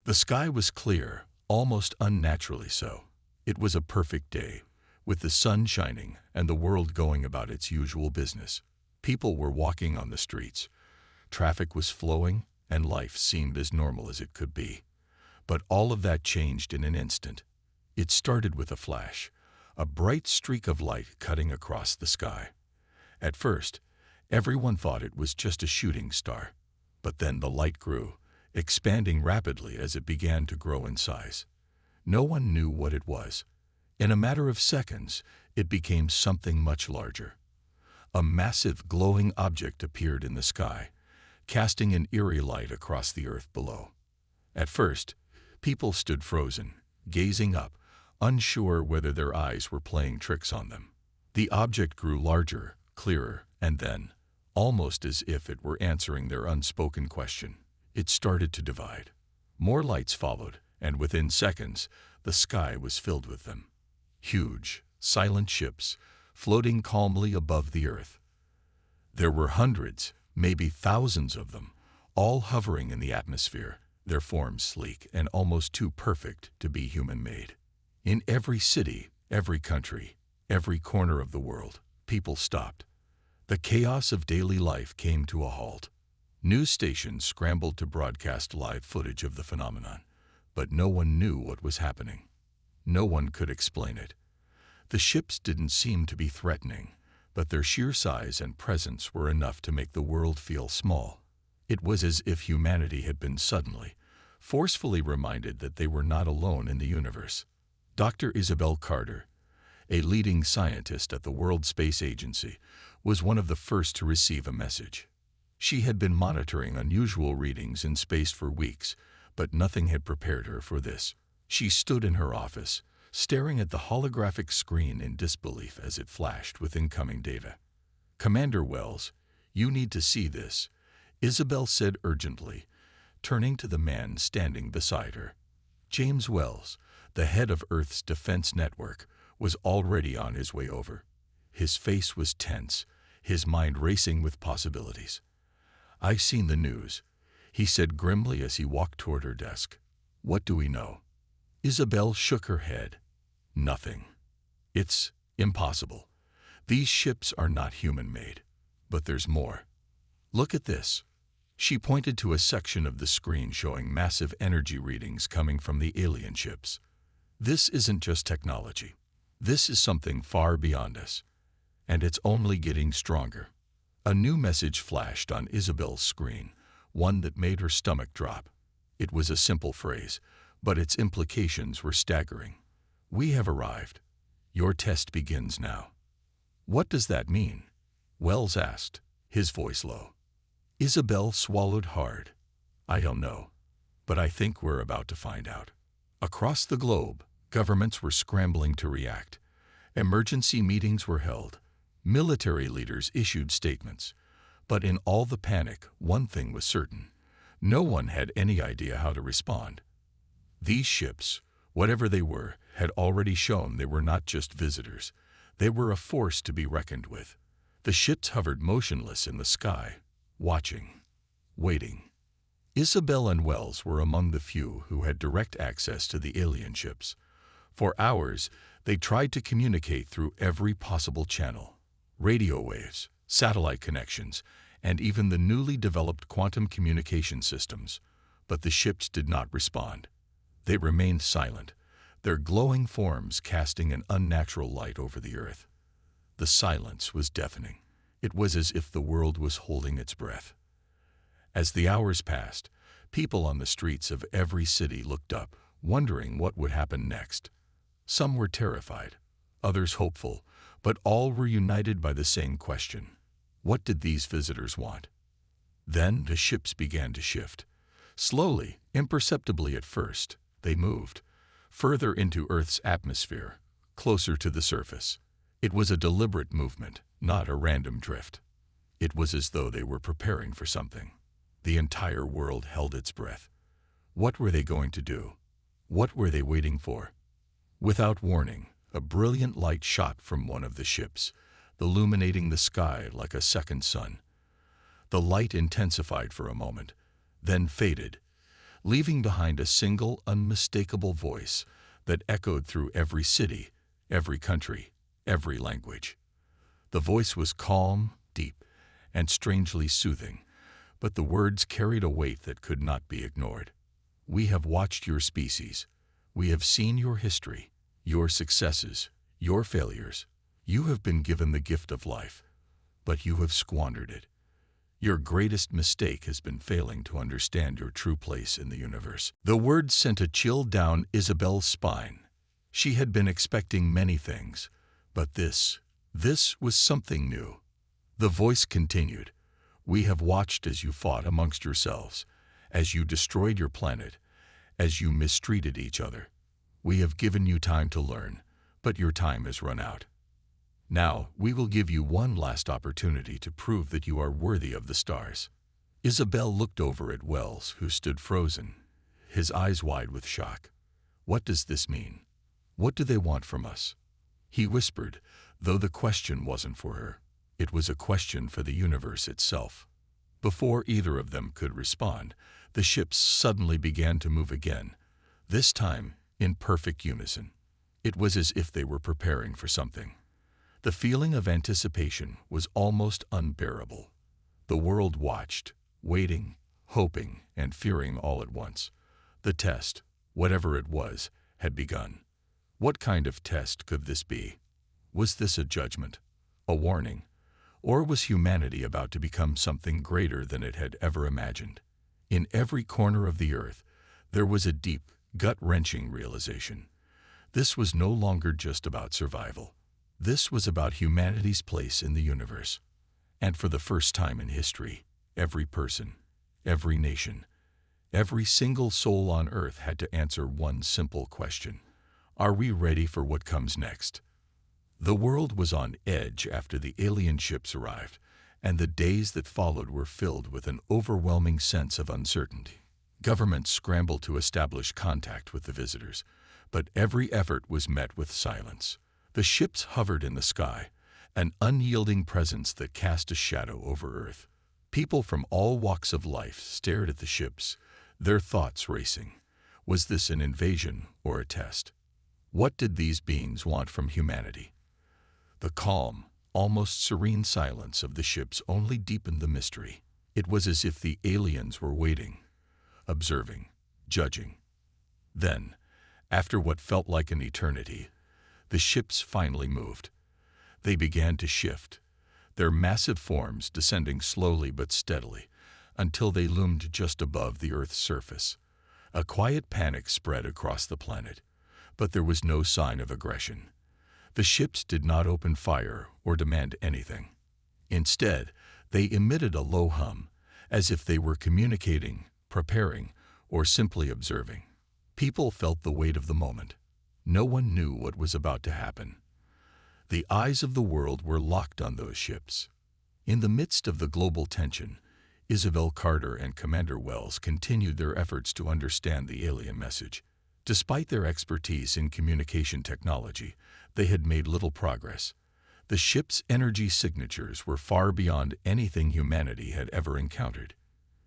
The sky was clear, almost unnaturally so. It was a perfect day, with the sun shining and the world going about its usual business. People were walking on the streets. Traffic was flowing, and life seemed as normal as it could be. But all of that changed in an instant. It started with a flash, a bright streak of light cutting across the sky. At first, everyone thought it was just a shooting star. But then the light grew, expanding rapidly as it began to grow in size. No one knew what it was. In a matter of seconds, it became something much larger. A massive glowing object appeared in the sky, casting an eerie light across the earth below. At first, people stood frozen, gazing up, unsure whether their eyes were playing tricks on them. The object grew larger, clearer, and then, almost as if it were answering their unspoken question, it started to divide. More lights followed, and within seconds, the sky was filled with them. Huge, silent ships, floating calmly above the earth. There were hundreds, maybe thousands of them, all hovering in the atmosphere, their forms sleek and almost too perfect to be human-made. In every city, every country, every corner of the world, people stopped. The chaos of daily life came to a halt. News stations scrambled to broadcast live footage of the phenomenon, but no one knew what was happening. No one could explain it. The ships didn't seem to be threatening, but their sheer size and presence were enough to make the world feel small. It was as if humanity had been suddenly, forcefully reminded that they were not alone in the universe. Dr. Isabel Carter, a leading scientist at the World Space Agency, was one of the first to receive a message. She had been monitoring unusual readings in space for weeks, but nothing had prepared her for this. She stood in her office, staring at the holographic screen in disbelief as it flashed with incoming data. "Commander Wells, you need to see this," Isabel said urgently, turning to the man standing beside her. James Wells, the head of Earth's defense network, was already on his way over. His face was tense, his mind racing with possibilities. "I've seen the news," he said grimly as he walked toward her desk. "What do we know?" Isabel shook her head. "Nothing. It's impossible. These ships are not human-made. But there's more. Look at this." She pointed to a section of the screen showing massive energy readings coming from the alien ships. "This isn't just technology. This is something far beyond us. And it's only getting stronger." A new message flashed on Isabel's screen, one that made her stomach drop. It was a simple phrase, but its implications were staggering. "We have arrived. Your test begins now." "What does that mean?" Wells asked, his voice low. Isabel swallowed hard. "I don't know, but I think we're about to find out." Across the globe, governments were scrambling to react. Emergency meetings were held. Military leaders issued statements. But in all the panic, one thing was certain. No one had any idea how to respond. These ships, whatever they were, had already shown they were not just visitors. They were a force to be reckoned with. The ships hovered motionless in the sky, watching, waiting. Isabel and Wells were among the few who had direct access to the alien ships. For hours, they tried to communicate through every possible channel: radio waves, satellite connections, and even the newly developed quantum communication systems. But the ships did not respond. They remained silent, their glowing forms casting an unnatural light over the earth. The silence was deafening. It was as if the world was holding its breath. As the hours passed, people on the streets of every city looked up, wondering what would happen next. Some were terrified, others hopeful, but all were united by the same question: what did these visitors want? Then the ships began to shift. Slowly, imperceptibly at first, they moved, further into Earth's atmosphere, closer to the surface. It was a deliberate movement, not a random drift. It was as though they were preparing for something. The entire world held its breath. What were they going to do? What were they waiting for? Without warning, a brilliant light shot from one of the ships, illuminating the sky like a second sun. The light intensified for a moment, then faded, leaving behind a single, unmistakable voice that echoed through every city, every country, every language. The voice was calm, deep, and strangely soothing, but the words carried a weight that could not be ignored. We have watched your species. We have seen your history, your successes, your failures. You have been given the gift of life, but you have squandered it. Your greatest mistake has been failing to understand your true place in the universe. The words sent a chill down Isabel's spine. She had been expecting many things, but this was something new. The voice continued. We have watched as you fought amongst yourselves, as you destroyed your planet, as you mistreated each other. We have given you time to learn, but your time has run out. Now, we will give you one last opportunity to prove that you are worthy of the stars. Isabel looked over at Wells, who stood frozen, his eyes wide with shock. What does this mean? What do they want from us? He whispered, though the question wasn't for her. It was a question for the universe itself. Before either of them could respond, the ships suddenly began to move again, this time in perfect unison. It was as if they were preparing for something. The feeling of anticipation was almost unbearable. The world watched, waiting, hoping, and fearing all at once. The test, whatever it was, had begun. What kind of test could this be? Was this a judgment, a warning, or was humanity about to become something greater than it had ever imagined? In every corner of the earth, there was a deep, gut-wrenching realization. This was no longer just about survival. This was about humanity's place in the universe. And for the first time in history, every person, every nation, every single soul on earth had to answer one simple question. Are we ready for what comes next? The world was on edge after the alien ships arrived, and the days that followed were filled with an overwhelming sense of uncertainty. Governments scrambled to establish contact with the visitors, but every effort was met with silence. The ships hovered in the sky, an unyielding presence that cast a shadow over Earth. People from all walks of life stared at the ships, their thoughts racing. Was this an invasion or a test? What did these beings want from humanity? The calm, almost serene silence of the ships only deepened the mystery. It was as if the aliens were waiting, observing, judging. Then, after what felt like an eternity, the ships finally moved. They began to shift, their massive forms descending slowly but steadily until they loomed just above the Earth's surface. A quiet panic spread across the planet, but there was no sign of aggression. The ships did not open fire or demand anything. Instead, they emitted a low hum, as if they were communicating, preparing, or simply observing. People felt the weight of the moment. No one knew what was about to happen. The eyes of the world were locked on those ships. In the midst of the global tension, Isabel Carter and Commander Wells continued their efforts to understand the alien message. Despite their expertise in communication technology, they had made little progress. The ship's energy signatures were far beyond anything humanity had ever encountered.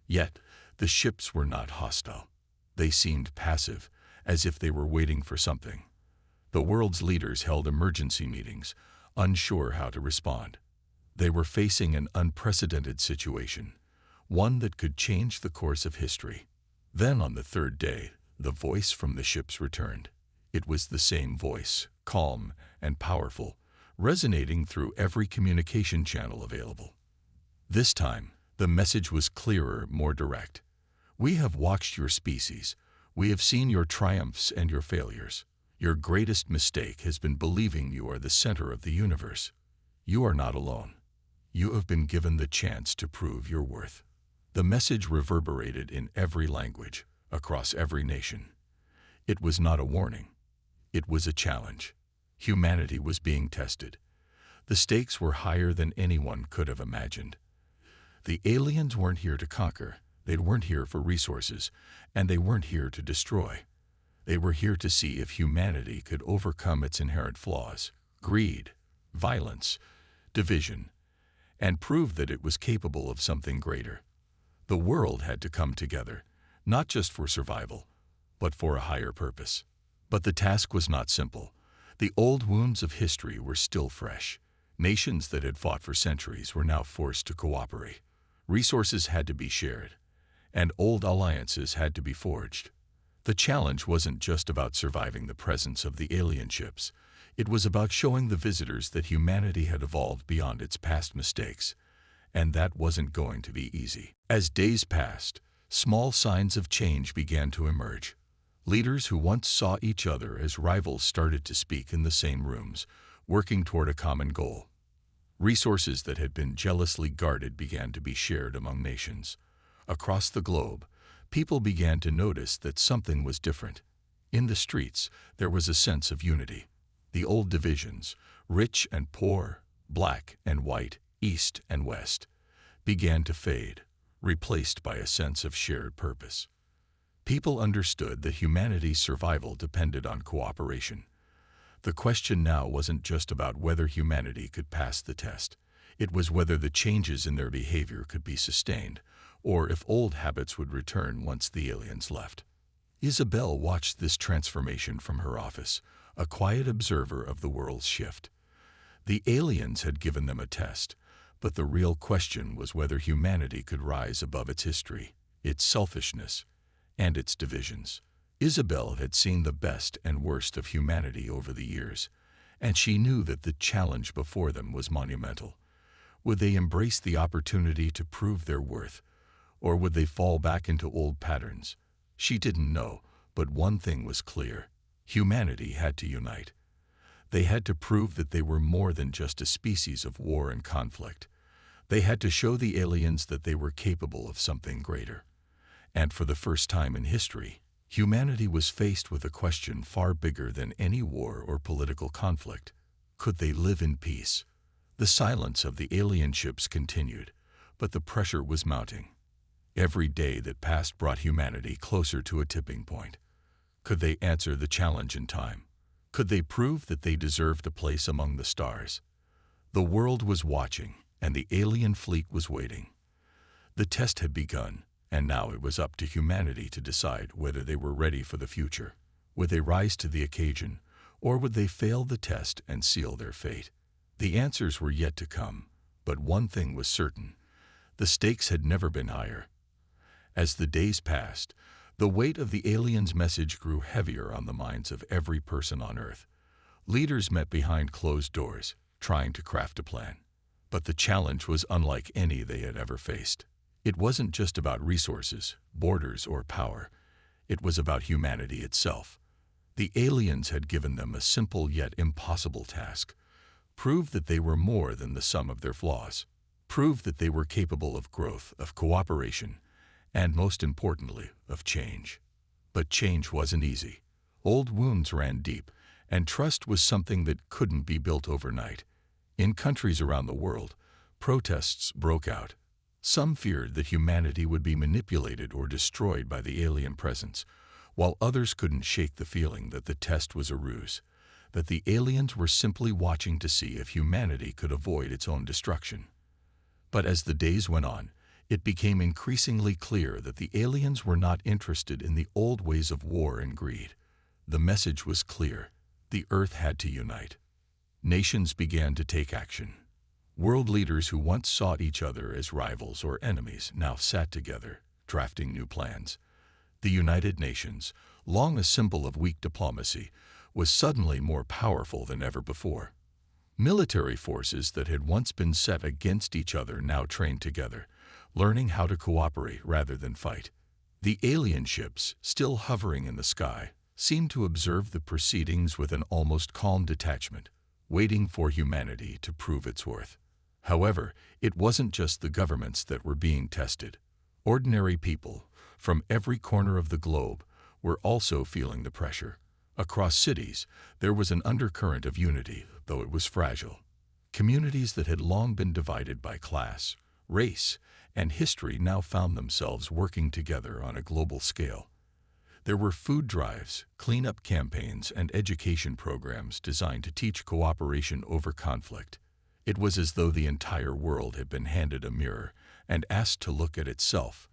Yet, the ships were not hostile. They seemed passive, as if they were waiting for something. The world's leaders held emergency meetings, unsure how to respond. They were facing an unprecedented situation, one that could change the course of history. Then, on the third day, the voice from the ships returned. It was the same voice, calm and powerful, resonating through every communication channel available. This time, the message was clearer, more direct. We have watched your species. We have seen your triumphs and your failures. Your greatest mistake has been believing you are the center of the universe. You are not alone. You have been given the chance to prove your worth. The message reverberated in every language, across every nation. It was not a warning. It was a challenge. Humanity was being tested. The stakes were higher than anyone could have imagined. The aliens weren't here to conquer. They weren't here for resources, and they weren't here to destroy. They were here to see if humanity could overcome its inherent flaws, greed, violence, division, and prove that it was capable of something greater. The world had to come together, not just for survival, but for a higher purpose. But the task was not simple. The old wounds of history were still fresh. Nations that had fought for centuries were now forced to cooperate. Resources had to be shared, and old alliances had to be forged. The challenge wasn't just about surviving the presence of the alien ships. It was about showing the visitors that humanity had evolved beyond its past mistakes, and that wasn't going to be easy. As days passed, small signs of change began to emerge. Leaders who once saw each other as rivals started to speak in the same rooms, working toward a common goal. Resources that had been jealously guarded began to be shared among nations. Across the globe, people began to notice that something was different. In the streets, there was a sense of unity. The old divisions, rich and poor, black and white, east and west, began to fade, replaced by a sense of shared purpose. People understood that humanity's survival depended on cooperation. The question now wasn't just about whether humanity could pass the test. It was whether the changes in their behavior could be sustained, or if old habits would return once the aliens left. Isabel watched this transformation from her office, a quiet observer of the world's shift. The aliens had given them a test, but the real question was whether humanity could rise above its history, its selfishness, and its divisions. Isabel had seen the best and worst of humanity over the years, and she knew that the challenge before them was monumental. Would they embrace the opportunity to prove their worth, or would they fall back into old patterns? She didn't know, but one thing was clear. Humanity had to unite. They had to prove that they were more than just a species of war and conflict. They had to show the aliens that they were capable of something greater. And for the first time in history, humanity was faced with a question far bigger than any war or political conflict. Could they live in peace? The silence of the alien ships continued, but the pressure was mounting. Every day that passed brought humanity closer to a tipping point. Could they answer the challenge in time? Could they prove that they deserved a place among the stars? The world was watching, and the alien fleet was waiting. The test had begun, and now it was up to humanity to decide whether they were ready for the future. Would they rise to the occasion, or would they fail the test and seal their fate? The answers were yet to come, but one thing was certain. The stakes had never been higher. As the days passed, the weight of the aliens' message grew heavier on the minds of every person on Earth. Leaders met behind closed doors, trying to craft a plan. But the challenge was unlike any they had ever faced. It wasn't just about resources, borders, or power. It was about humanity itself. The aliens had given them a simple yet impossible task. Prove that they were more than the sum of their flaws. Prove that they were capable of growth, of cooperation, and most importantly, of change. But change wasn't easy. Old wounds ran deep, and trust was something that couldn't be built overnight. In countries around the world, protests broke out. Some feared that humanity would be manipulated or destroyed by the alien presence, while others couldn't shake the feeling that the test was a ruse, that the aliens were simply watching to see if humanity could avoid its own destruction. But as the days went on, it became increasingly clear that the aliens were not interested in the old ways of war and greed. The message was clear. The Earth had to unite. Nations began to take action. World leaders who once saw each other as rivals or enemies now sat together, drafting new plans. The United Nations, long a symbol of weak diplomacy, was suddenly more powerful than ever before. Military forces that had once been set against each other now trained together, learning how to cooperate rather than fight. The alien ships, still hovering in the sky, seemed to observe the proceedings with an almost calm detachment, waiting for humanity to prove its worth. However, it wasn't just the governments that were being tested. Ordinary people, from every corner of the globe, were also feeling the pressure. Across cities, there was an undercurrent of unity, though it was fragile. Communities that had long been divided by class, race, and history now found themselves working together on a global scale. There were food drives, cleanup campaigns, and education programs designed to teach cooperation over conflict. It was as though the entire world had been handed a mirror and asked to look at itself,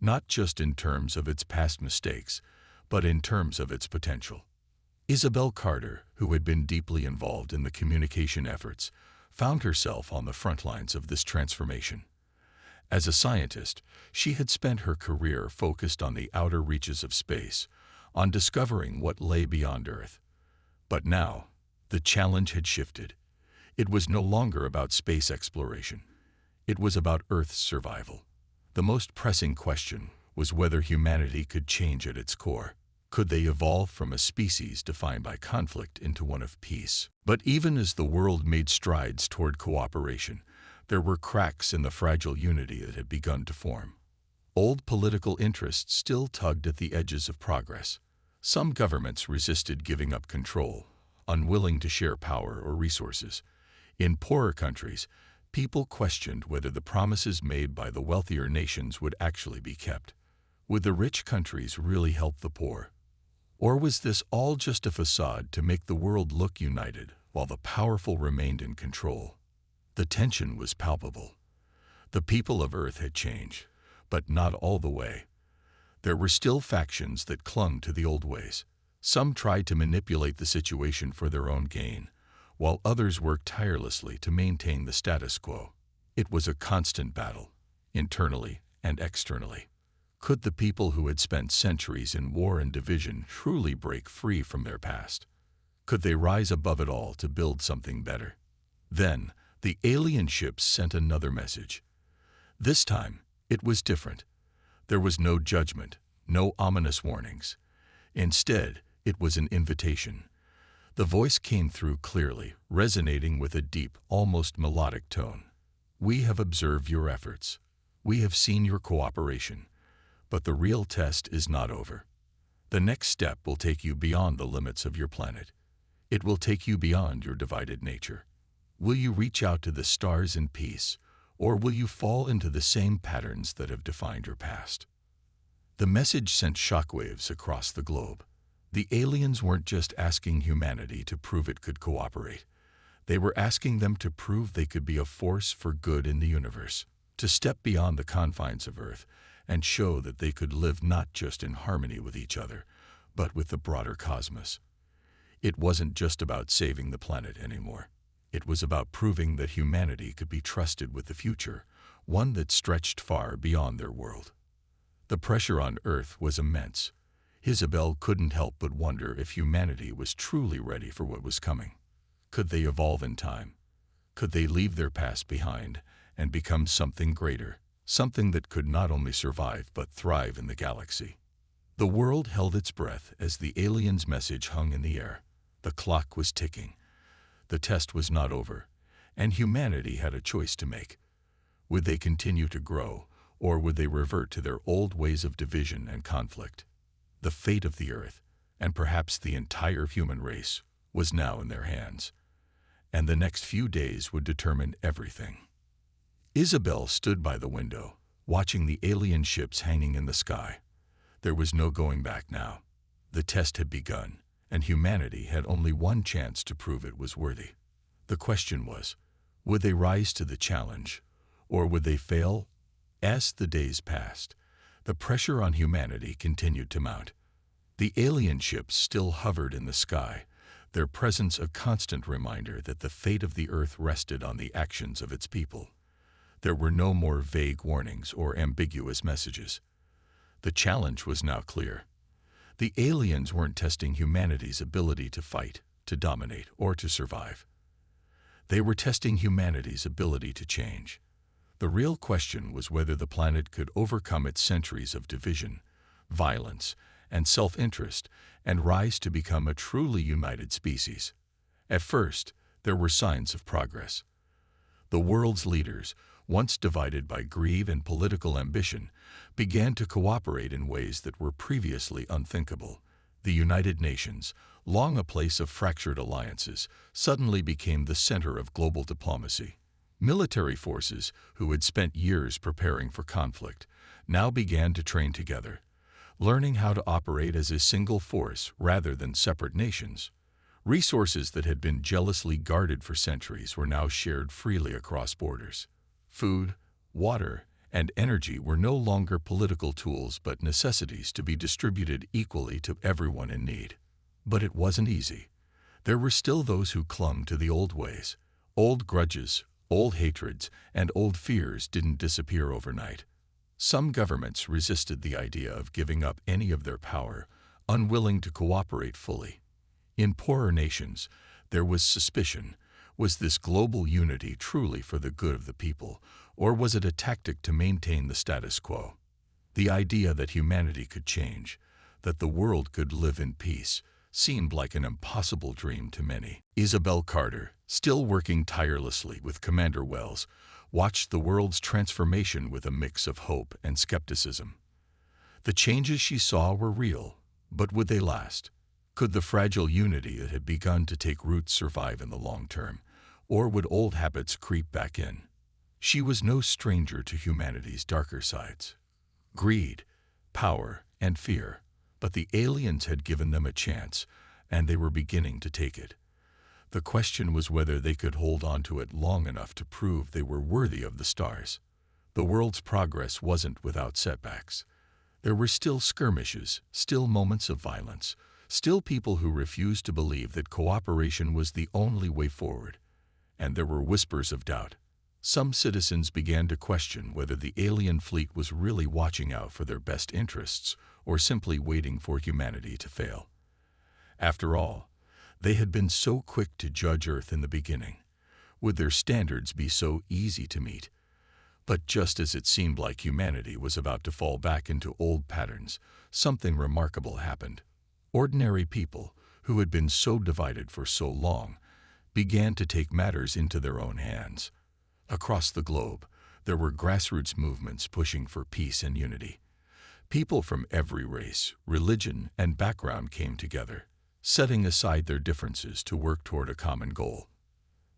not just in terms of its past mistakes, but in terms of its potential. Isabel Carter, who had been deeply involved in the communication efforts, found herself on the front lines of this transformation. As a scientist, she had spent her career focused on the outer reaches of space, on discovering what lay beyond Earth. But now, the challenge had shifted. It was no longer about space exploration. It was about Earth's survival. The most pressing question was whether humanity could change at its core. Could they evolve from a species defined by conflict into one of peace? But even as the world made strides toward cooperation, there were cracks in the fragile unity that had begun to form. Old political interests still tugged at the edges of progress. Some governments resisted giving up control, unwilling to share power or resources. In poorer countries, people questioned whether the promises made by the wealthier nations would actually be kept. Would the rich countries really help the poor? Or was this all just a facade to make the world look united while the powerful remained in control? The tension was palpable. The people of Earth had changed, but not all the way. There were still factions that clung to the old ways. Some tried to manipulate the situation for their own gain, while others worked tirelessly to maintain the status quo. It was a constant battle, internally and externally. Could the people who had spent centuries in war and division truly break free from their past? Could they rise above it all to build something better? Then, the alien ships sent another message. This time, it was different. There was no judgment, no ominous warnings. Instead, it was an invitation. The voice came through clearly, resonating with a deep, almost melodic tone. We have observed your efforts. We have seen your cooperation. But the real test is not over. The next step will take you beyond the limits of your planet. It will take you beyond your divided nature. Will you reach out to the stars in peace, or will you fall into the same patterns that have defined your past? The message sent shockwaves across the globe. The aliens weren't just asking humanity to prove it could cooperate. They were asking them to prove they could be a force for good in the universe, to step beyond the confines of Earth and show that they could live not just in harmony with each other, but with the broader cosmos. It wasn't just about saving the planet anymore. It was about proving that humanity could be trusted with the future, one that stretched far beyond their world. The pressure on Earth was immense. Isabel couldn't help but wonder if humanity was truly ready for what was coming. Could they evolve in time? Could they leave their past behind and become something greater? Something that could not only survive but thrive in the galaxy. The world held its breath as the aliens' message hung in the air. The clock was ticking. The test was not over, and humanity had a choice to make. Would they continue to grow, or would they revert to their old ways of division and conflict? The fate of the Earth, and perhaps the entire human race, was now in their hands, and the next few days would determine everything. Isabel stood by the window, watching the alien ships hanging in the sky. There was no going back now. The test had begun, and humanity had only one chance to prove it was worthy. The question was, would they rise to the challenge, or would they fail? As the days passed, the pressure on humanity continued to mount. The alien ships still hovered in the sky, their presence a constant reminder that the fate of the Earth rested on the actions of its people. There were no more vague warnings or ambiguous messages. The challenge was now clear. The aliens weren't testing humanity's ability to fight, to dominate, or to survive. They were testing humanity's ability to change. The real question was whether the planet could overcome its centuries of division, violence, and self-interest and rise to become a truly united species. At first, there were signs of progress. The world's leaders, once divided by greed and political ambition, began to cooperate in ways that were previously unthinkable. The United Nations, long a place of fractured alliances, suddenly became the center of global diplomacy. Military forces, who had spent years preparing for conflict, now began to train together, learning how to operate as a single force rather than separate nations. Resources that had been jealously guarded for centuries were now shared freely across borders. Food, water, and energy were no longer political tools but necessities to be distributed equally to everyone in need. But it wasn't easy. There were still those who clung to the old ways. Old grudges, old hatreds, and old fears didn't disappear overnight. Some governments resisted the idea of giving up any of their power, unwilling to cooperate fully. In poorer nations, there was suspicion. Was this global unity truly for the good of the people, or was it a tactic to maintain the status quo? The idea that humanity could change, that the world could live in peace, seemed like an impossible dream to many. Isabel Carter, still working tirelessly with Commander Wells, watched the world's transformation with a mix of hope and skepticism. The changes she saw were real, but would they last? Could the fragile unity that had begun to take root survive in the long term, or would old habits creep back in? She was no stranger to humanity's darker sides. Greed, power, and fear. But the aliens had given them a chance, and they were beginning to take it. The question was whether they could hold on to it long enough to prove they were worthy of the stars. The world's progress wasn't without setbacks. There were still skirmishes, still moments of violence, still people who refused to believe that cooperation was the only way forward. And there were whispers of doubt. Some citizens began to question whether the alien fleet was really watching out for their best interests or simply waiting for humanity to fail. After all, they had been so quick to judge Earth in the beginning. Would their standards be so easy to meet? But just as it seemed like humanity was about to fall back into old patterns, something remarkable happened. Ordinary people, who had been so divided for so long, began to take matters into their own hands. Across the globe, there were grassroots movements pushing for peace and unity. People from every race, religion, and background came together, setting aside their differences to work toward a common goal.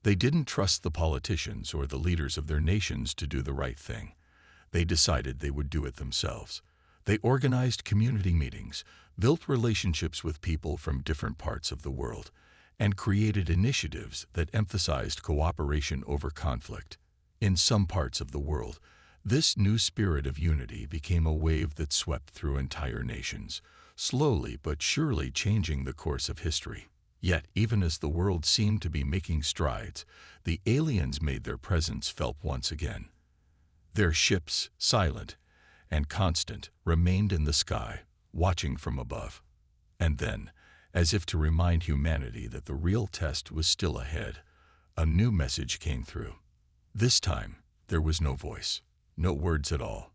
They didn't trust the politicians or the leaders of their nations to do the right thing. They decided they would do it themselves. They organized community meetings, built relationships with people from different parts of the world, and created initiatives that emphasized cooperation over conflict. In some parts of the world, this new spirit of unity became a wave that swept through entire nations, slowly but surely changing the course of history. Yet, even as the world seemed to be making strides, the aliens made their presence felt once again. Their ships, silent and constant, remained in the sky, watching from above. And then, as if to remind humanity that the real test was still ahead, a new message came through. This time, there was no voice, no words at all.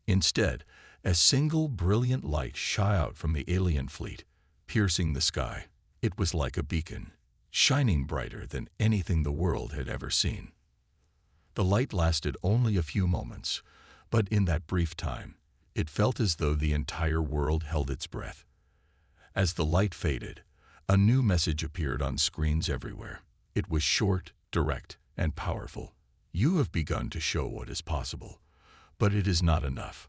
Instead, a single brilliant light shot out from the alien fleet, piercing the sky. It was like a beacon, shining brighter than anything the world had ever seen. The light lasted only a few moments, but in that brief time, it felt as though the entire world held its breath. As the light faded, a new message appeared on screens everywhere. It was short, direct, and powerful. You have begun to show what is possible, but it is not enough.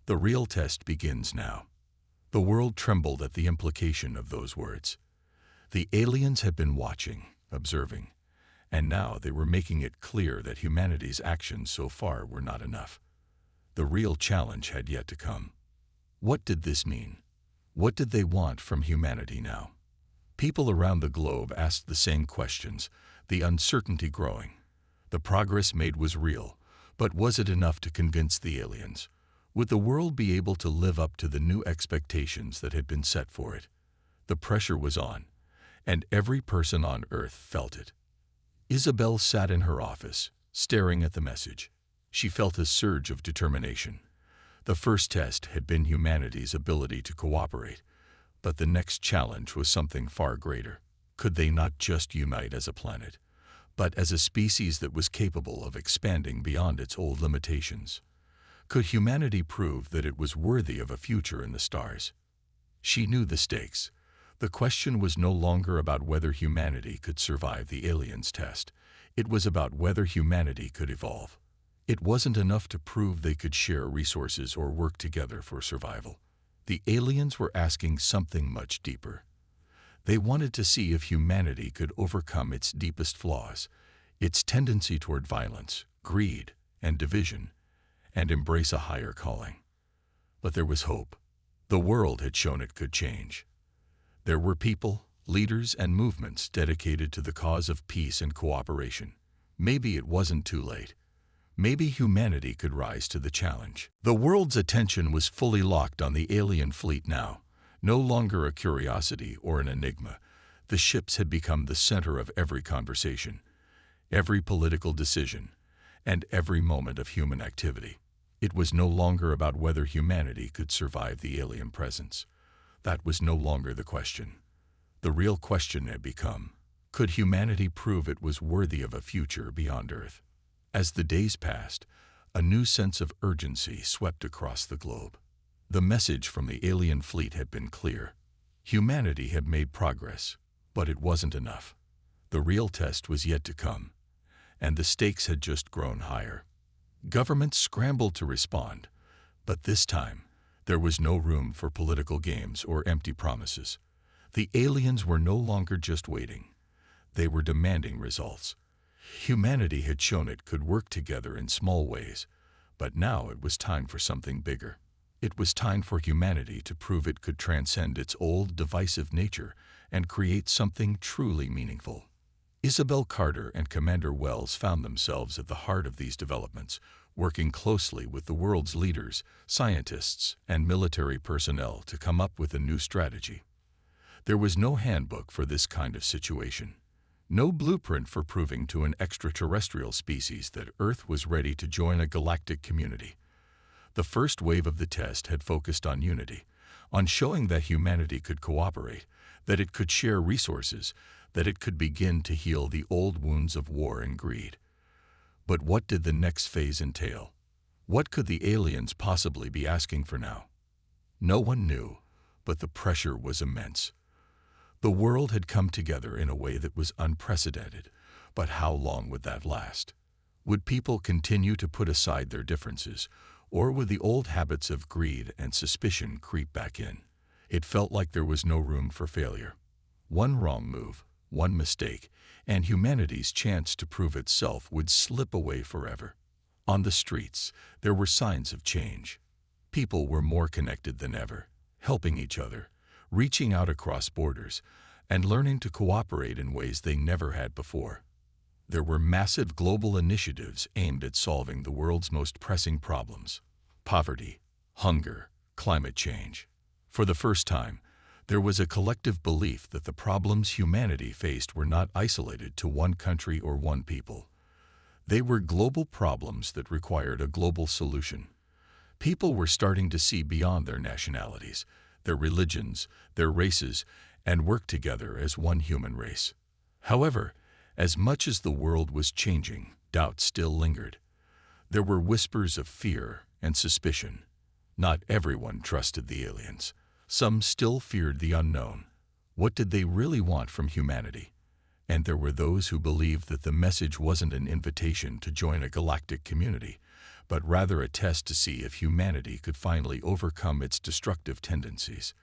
The real test begins now. The world trembled at the implication of those words. The aliens had been watching, observing, and now they were making it clear that humanity's actions so far were not enough. The real challenge had yet to come. What did this mean? What did they want from humanity now? People around the globe asked the same questions, the uncertainty growing. The progress made was real, but was it enough to convince the aliens? Would the world be able to live up to the new expectations that had been set for it? The pressure was on, and every person on Earth felt it. Isabel sat in her office, staring at the message. She felt a surge of determination. The first test had been humanity's ability to cooperate, but the next challenge was something far greater. Could they not just unite as a planet, but as a species that was capable of expanding beyond its old limitations? Could humanity prove that it was worthy of a future in the stars? She knew the stakes. The question was no longer about whether humanity could survive the aliens' test. It was about whether humanity could evolve. It wasn't enough to prove they could share resources or work together for survival. The aliens were asking something much deeper. They wanted to see if humanity could overcome its deepest flaws, its tendency toward violence, greed, and division, and embrace a higher calling. But there was hope. The world had shown it could change. There were people, leaders, and movements dedicated to the cause of peace and cooperation. Maybe it wasn't too late. Maybe humanity could rise to the challenge. The world's attention was fully locked on the alien fleet now, no longer a curiosity or an enigma. The ships had become the center of every conversation, every political decision, and every moment of human activity. It was no longer about whether humanity could survive the alien presence. That was no longer the question. The real question had become, could humanity prove it was worthy of a future beyond Earth? As the days passed, a new sense of urgency swept across the globe. The message from the alien fleet had been clear. Humanity had made progress, but it wasn't enough. The real test was yet to come, and the stakes had just grown higher. Governments scrambled to respond, but this time, there was no room for political games or empty promises. The aliens were no longer just waiting. They were demanding results. Humanity had shown it could work together in small ways, but now it was time for something bigger. It was time for humanity to prove it could transcend its old, divisive nature and create something truly meaningful. Isabel Carter and Commander Wells found themselves at the heart of these developments, working closely with the world's leaders, scientists, and military personnel to come up with a new strategy. There was no handbook for this kind of situation. No blueprint for proving to an extraterrestrial species that Earth was ready to join a galactic community. The first wave of the test had focused on unity, on showing that humanity could cooperate, that it could share resources, that it could begin to heal the old wounds of war and greed. But what did the next phase entail? What could the aliens possibly be asking for now? No one knew, but the pressure was immense. The world had come together in a way that was unprecedented, but how long would that last? Would people continue to put aside their differences, or would the old habits of greed and suspicion creep back in? It felt like there was no room for failure. One wrong move, one mistake, and humanity's chance to prove itself would slip away forever. On the streets, there were signs of change. People were more connected than ever, helping each other, reaching out across borders, and learning to cooperate in ways they never had before. There were massive global initiatives aimed at solving the world's most pressing problems: poverty, hunger, climate change. For the first time, there was a collective belief that the problems humanity faced were not isolated to one country or one people. They were global problems that required a global solution. People were starting to see beyond their nationalities, their religions, their races, and work together as one human race. However, as much as the world was changing, doubt still lingered. There were whispers of fear and suspicion. Not everyone trusted the aliens. Some still feared the unknown. What did they really want from humanity? And there were those who believed that the message wasn't an invitation to join a galactic community, but rather a test to see if humanity could finally overcome its destructive tendencies.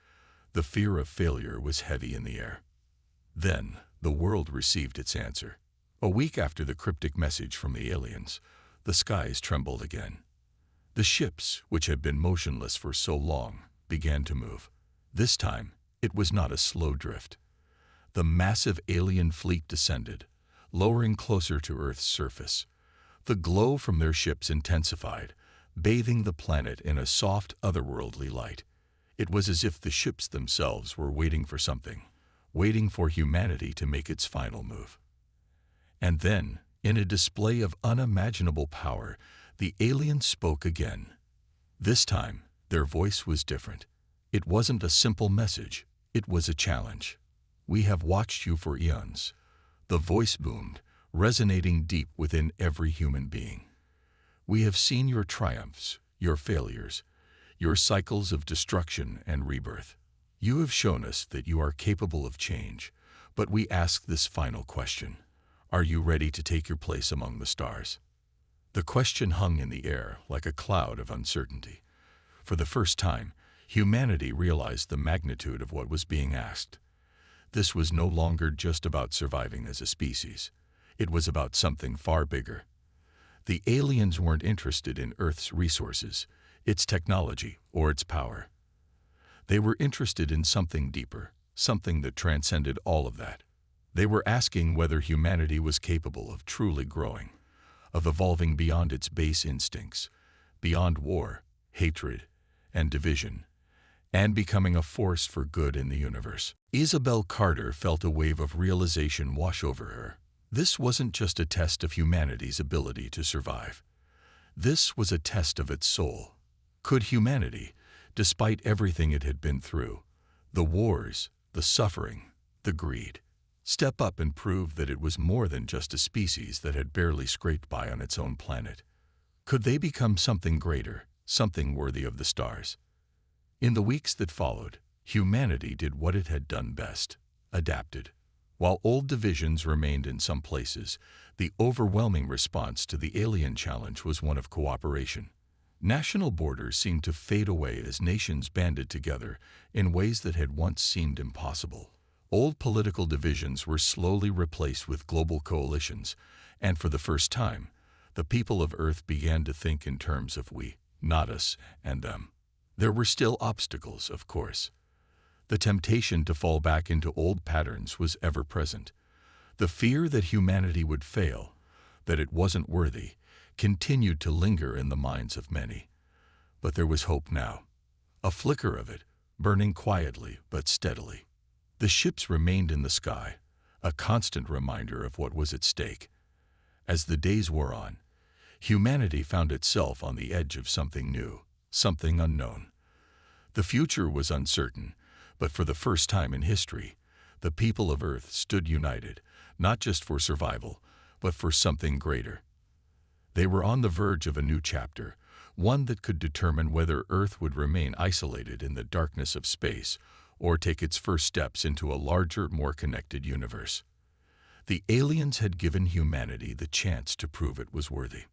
The fear of failure was heavy in the air. Then, the world received its answer. A week after the cryptic message from the aliens, the skies trembled again. The ships, which had been motionless for so long, began to move. This time, it was not a slow drift. The massive alien fleet descended, lowering closer to Earth's surface. The glow from their ships intensified, bathing the planet in a soft, otherworldly light. It was as if the ships themselves were waiting for something, waiting for humanity to make its final move. And then, in a display of unimaginable power, the aliens spoke again. This time, their voice was different. It wasn't a simple message, it was a challenge. "We have watched you for eons." The voice boomed, resonating deep within every human being. "We have seen your triumphs, your failures, your cycles of destruction and rebirth. You have shown us that you are capable of change, but we ask this final question: are you ready to take your place among the stars?" The question hung in the air like a cloud of uncertainty. For the first time, humanity realized the magnitude of what was being asked. This was no longer just about surviving as a species. It was about something far bigger. The aliens weren't interested in Earth's resources, its technology, or its power. They were interested in something deeper, something that transcended all of that. They were asking whether humanity was capable of truly growing, of evolving beyond its base instincts, beyond war, hatred, and division, and becoming a force for good in the universe. Isabel Carter felt a wave of realization wash over her. This wasn't just a test of humanity's ability to survive. This was a test of its soul. Could humanity, despite everything it had been through, the wars, the suffering, the greed, step up and prove that it was more than just a species that had barely scraped by on its own planet? Could they become something greater, something worthy of the stars? In the weeks that followed, humanity did what it had done best: adapted. While old divisions remained in some places, the overwhelming response to the alien challenge was one of cooperation. National borders seemed to fade away as nations banded together in ways that had once seemed impossible. Old political divisions were slowly replaced with global coalitions, and for the first time, the people of Earth began to think in terms of we, not us, and them. There were still obstacles, of course. The temptation to fall back into old patterns was ever present. The fear that humanity would fail, that it wasn't worthy, continued to linger in the minds of many. But there was hope now. A flicker of it, burning quietly but steadily. The ships remained in the sky, a constant reminder of what was at stake. As the days wore on, humanity found itself on the edge of something new, something unknown. The future was uncertain, but for the first time in history, the people of Earth stood united, not just for survival, but for something greater. They were on the verge of a new chapter, one that could determine whether Earth would remain isolated in the darkness of space or take its first steps into a larger, more connected universe. The aliens had given humanity the chance to prove it was worthy.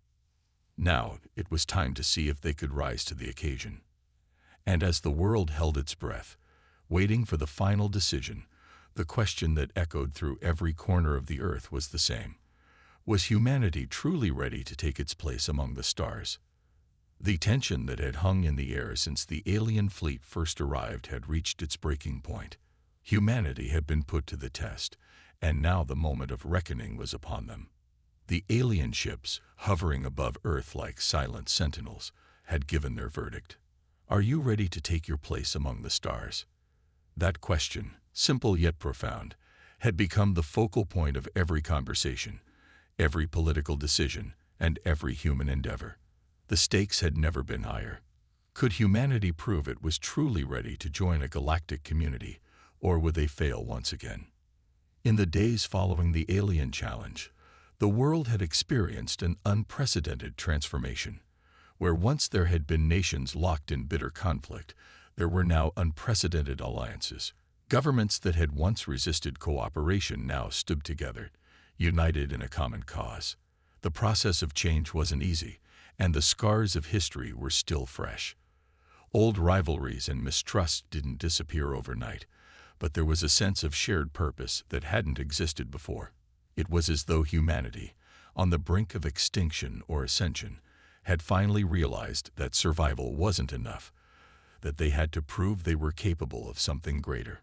Now it was time to see if they could rise to the occasion. And as the world held its breath, waiting for the final decision, the question that echoed through every corner of the Earth was the same. Was humanity truly ready to take its place among the stars? The tension that had hung in the air since the alien fleet first arrived had reached its breaking point. Humanity had been put to the test, and now the moment of reckoning was upon them. The alien ships, hovering above Earth like silent sentinels, had given their verdict. Are you ready to take your place among the stars? That question, simple yet profound, had become the focal point of every conversation, every political decision, and every human endeavor. The stakes had never been higher. Could humanity prove it was truly ready to join a galactic community, or would they fail once again? In the days following the alien challenge, the world had experienced an unprecedented transformation. Where once there had been nations locked in bitter conflict, there were now unprecedented alliances. Governments that had once resisted cooperation now stood together, united in a common cause. The process of change wasn't easy, and the scars of history were still fresh. Old rivalries and mistrust didn't disappear overnight, but there was a sense of shared purpose that hadn't existed before. It was as though humanity, on the brink of extinction or ascension, had finally realized that survival wasn't enough, that they had to prove they were capable of something greater.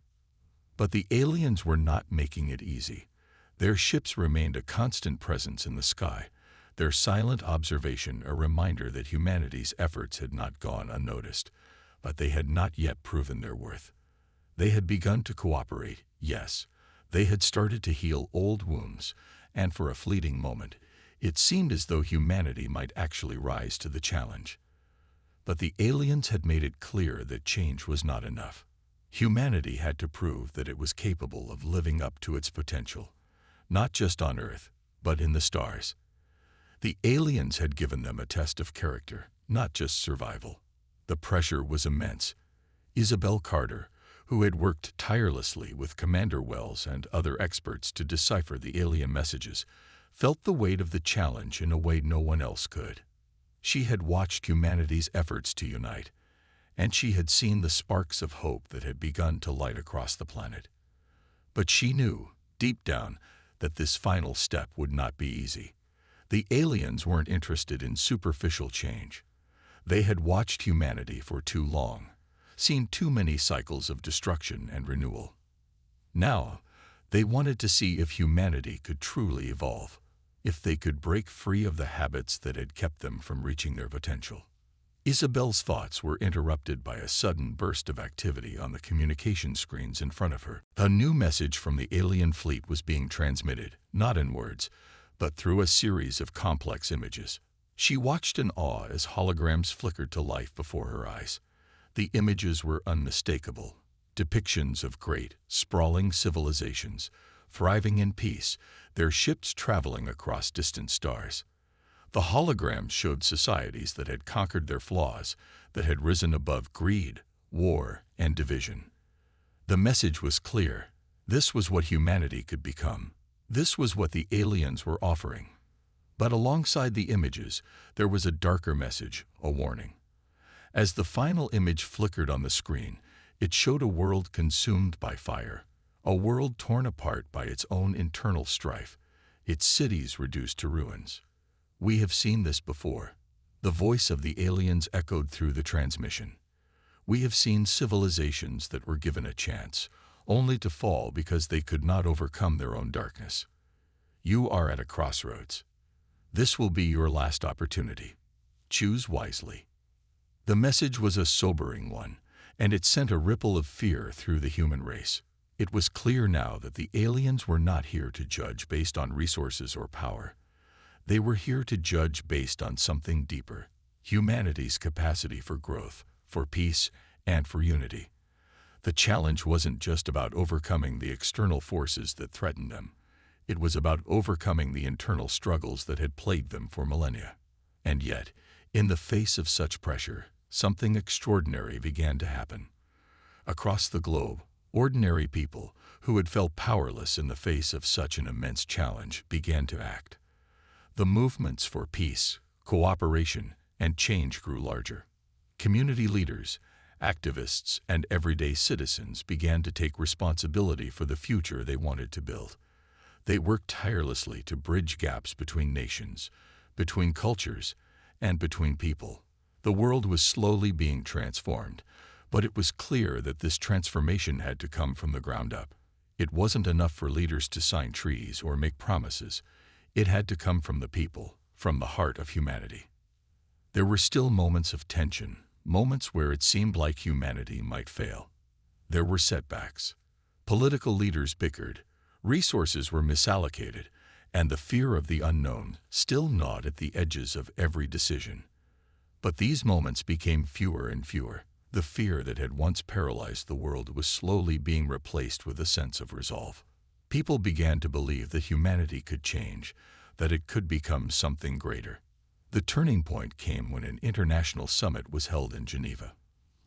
But the aliens were not making it easy. Their ships remained a constant presence in the sky, their silent observation a reminder that humanity's efforts had not gone unnoticed, but they had not yet proven their worth. They had begun to cooperate, yes. They had started to heal old wounds, and for a fleeting moment, it seemed as though humanity might actually rise to the challenge. But the aliens had made it clear that change was not enough. Humanity had to prove that it was capable of living up to its potential, not just on Earth, but in the stars. The aliens had given them a test of character, not just survival. The pressure was immense. Isabel Carter, who had worked tirelessly with Commander Wells and other experts to decipher the alien messages, felt the weight of the challenge in a way no one else could. She had watched humanity's efforts to unite, and she had seen the sparks of hope that had begun to light across the planet. But she knew, deep down, that this final step would not be easy. The aliens weren't interested in superficial change. They had watched humanity for too long, seen too many cycles of destruction and renewal. Now, they wanted to see if humanity could truly evolve, if they could break free of the habits that had kept them from reaching their potential. Isabel's thoughts were interrupted by a sudden burst of activity on the communication screens in front of her. A new message from the alien fleet was being transmitted, not in words, but through a series of complex images. She watched in awe as holograms flickered to life before her eyes. The images were unmistakable, depictions of great, sprawling civilizations, thriving in peace, their ships traveling across distant stars. The holograms showed societies that had conquered their flaws, that had risen above greed, war, and division. The message was clear. This was what humanity could become. This was what the aliens were offering. But alongside the images, there was a darker message, a warning. As the final image flickered on the screen, it showed a world consumed by fire, a world torn apart by its own internal strife, its cities reduced to ruins. "We have seen this before." The voice of the aliens echoed through the transmission. "We have seen civilizations that were given a chance, only to fall because they could not overcome their own darkness. You are at a crossroads. This will be your last opportunity. Choose wisely." The message was a sobering one, and it sent a ripple of fear through the human race. It was clear now that the aliens were not here to judge based on resources or power. They were here to judge based on something deeper: humanity's capacity for growth, for peace, and for unity. The challenge wasn't just about overcoming the external forces that threatened them. It was about overcoming the internal struggles that had plagued them for millennia. And yet, in the face of such pressure, something extraordinary began to happen. Across the globe, ordinary people, who had felt powerless in the face of such an immense challenge, began to act. The movements for peace, cooperation, and change grew larger. Community leaders, activists, and everyday citizens began to take responsibility for the future they wanted to build. They worked tirelessly to bridge gaps between nations, between cultures, and between people. The world was slowly being transformed, but it was clear that this transformation had to come from the ground up. It wasn't enough for leaders to sign treaties or make promises. It had to come from the people, from the heart of humanity. There were still moments of tension, moments where it seemed like humanity might fail. There were setbacks. Political leaders bickered, resources were misallocated, and the fear of the unknown still gnawed at the edges of every decision. But these moments became fewer and fewer. The fear that had once paralyzed the world was slowly being replaced with a sense of resolve. People began to believe that humanity could change, that it could become something greater. The turning point came when an international summit was held in Geneva.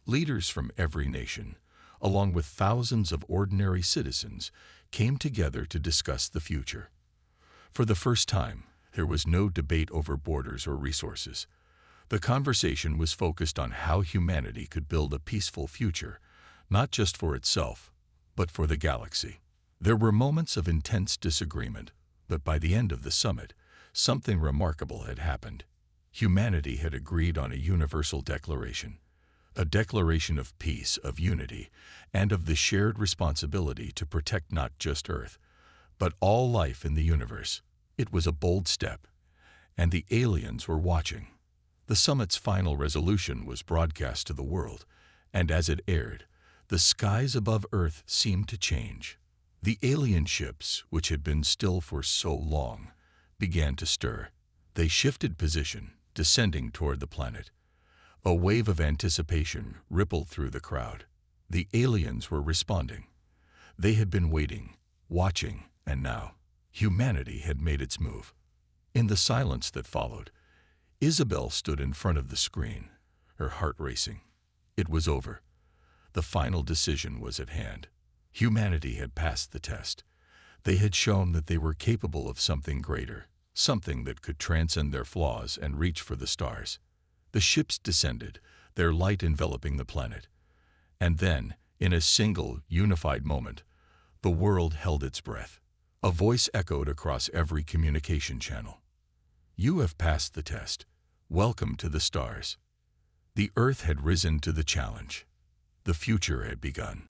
Leaders from every nation, along with thousands of ordinary citizens, came together to discuss the future. For the first time, there was no debate over borders or resources. The conversation was focused on how humanity could build a peaceful future, not just for itself, but for the galaxy. There were moments of intense disagreement, but by the end of the summit, something remarkable had happened. Humanity had agreed on a universal declaration, a declaration of peace, of unity, and of the shared responsibility to protect not just Earth, but all life in the universe. It was a bold step, and the aliens were watching. The summit's final resolution was broadcast to the world, and as it aired, the skies above Earth seemed to change. The alien ships, which had been still for so long, began to stir. They shifted position, descending toward the planet. A wave of anticipation rippled through the crowd. The aliens were responding. They had been waiting, watching, and now humanity had made its move. In the silence that followed, Isabel stood in front of the screen, her heart racing. It was over. The final decision was at hand. Humanity had passed the test. They had shown that they were capable of something greater, something that could transcend their flaws and reach for the stars. The ships descended, their light enveloping the planet. And then, in a single, unified moment, the world held its breath. A voice echoed across every communication channel. You have passed the test. Welcome to the stars. The Earth had risen to the challenge. The future had begun.